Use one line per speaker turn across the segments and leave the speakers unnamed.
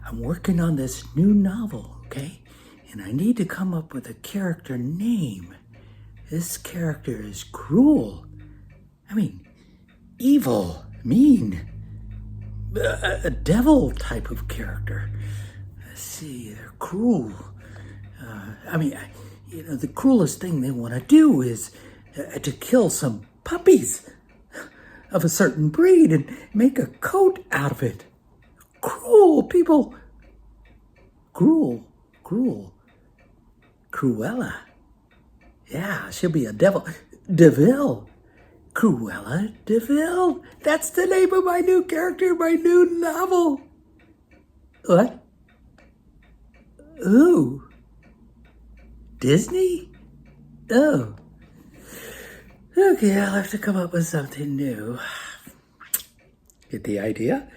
I'm working on this new novel, okay? And I need to come up with a character name. This character is cruel. I mean, evil, mean, a devil type of character. Let's see, they're cruel. The cruelest thing they want to do is to kill some puppies of a certain breed and make a coat out of it. Cruel people. Cruella. Yeah, she'll be a devil. DeVille. Cruella DeVille. That's the name of my new character, my new novel. What? Ooh. Disney? Oh. Okay, I'll have to come up with something new. Get the idea?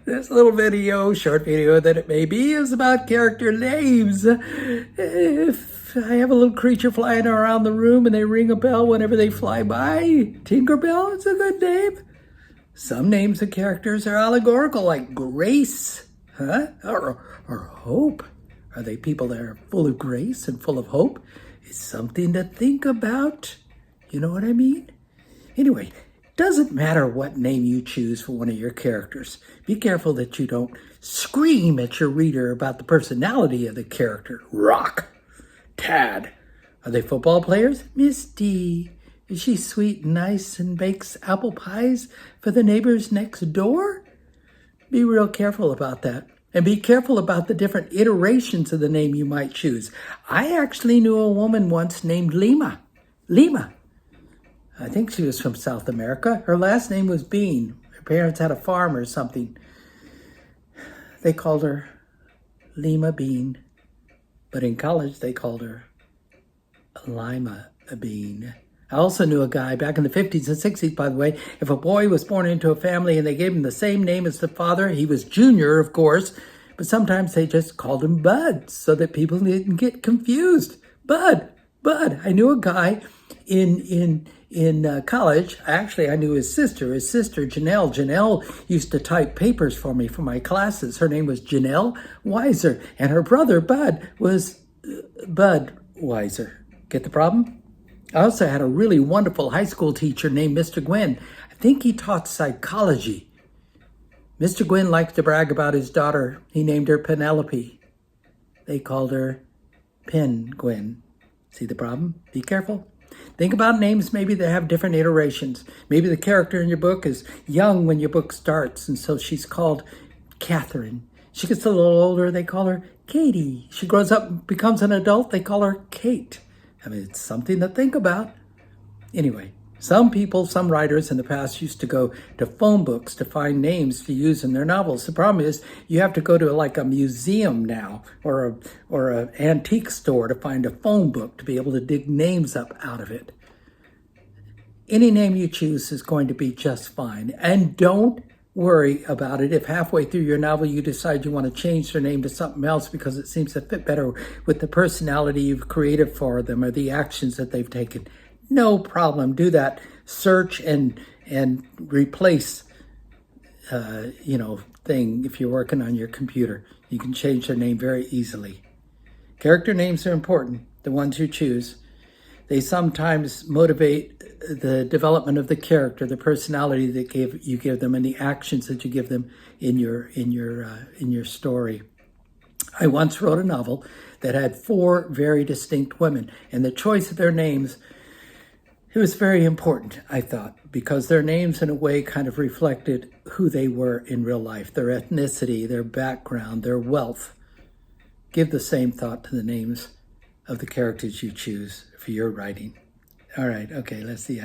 This little video, short video that it may be, is about character names. If I have a little creature flying around the room and they ring a bell whenever they fly by, Tinkerbell is a good name. Some names of characters are allegorical, like Grace, or Hope. Are they people that are full of grace and full of hope? It's something to think about. You know what I mean? Anyway, doesn't matter what name you choose for one of your characters. Be careful that you don't scream at your reader about the personality of the character. Rock. Tad. Are they football players? Misty. Is she sweet and nice and bakes apple pies for the neighbors next door? Be real careful about that. And be careful about the different iterations of the name you might choose. I actually knew a woman once named Lima. Lima. I think she was from South America. Her last name was Bean. Her parents had a farm or something. They called her Lima Bean. But in college, they called her Lima Bean. I also knew a guy back in the 50s and 60s, by the way. If a boy was born into a family and they gave him the same name as the father, he was Junior, of course. But sometimes they just called him Bud so that people didn't get confused. Bud. I knew a guy in college. Actually, I knew his sister, Janelle. Janelle used to type papers for me for my classes. Her name was Janelle Weiser, and her brother, Bud, was Bud Weiser. Get the problem? I also had a really wonderful high school teacher named Mr. Gwynn. I think he taught psychology. Mr. Gwynn liked to brag about his daughter. He named her Penelope. They called her Pen Gwynn. See the problem? Be careful. Think about names maybe that have different iterations. Maybe the character in your book is young when your book starts, and so she's called Catherine. She gets a little older, they call her Katie. She grows up and becomes an adult, they call her Kate. I mean, it's something to think about. Anyway, some writers in the past used to go to phone books to find names to use in their novels. The problem is you have to go to like a museum now or an antique store to find a phone book to be able to dig names up out of it. Any name you choose is going to be just fine. And don't worry about it if halfway through your novel you decide you want to change their name to something else because it seems to fit better with the personality you've created for them or the actions that they've taken. No problem. Do that. Search and replace thing if you're working on your computer. You can change their name very easily. Character names are important, the ones you choose. They sometimes motivate the development of the character, the personality that you give them, and the actions that you give them in your story. I once wrote a novel that had 4 very distinct women, and the choice of their names, it was very important, I thought, because their names in a way kind of reflected who they were in real life, their ethnicity, their background, their wealth. Give the same thought to the names of the characters you choose for your writing. All right, okay, let's see.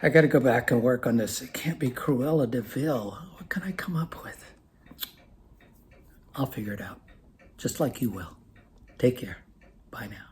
I got to go back and work on this. It can't be Cruella DeVille. What can I come up with? I'll figure it out, just like you will. Take care. Bye now.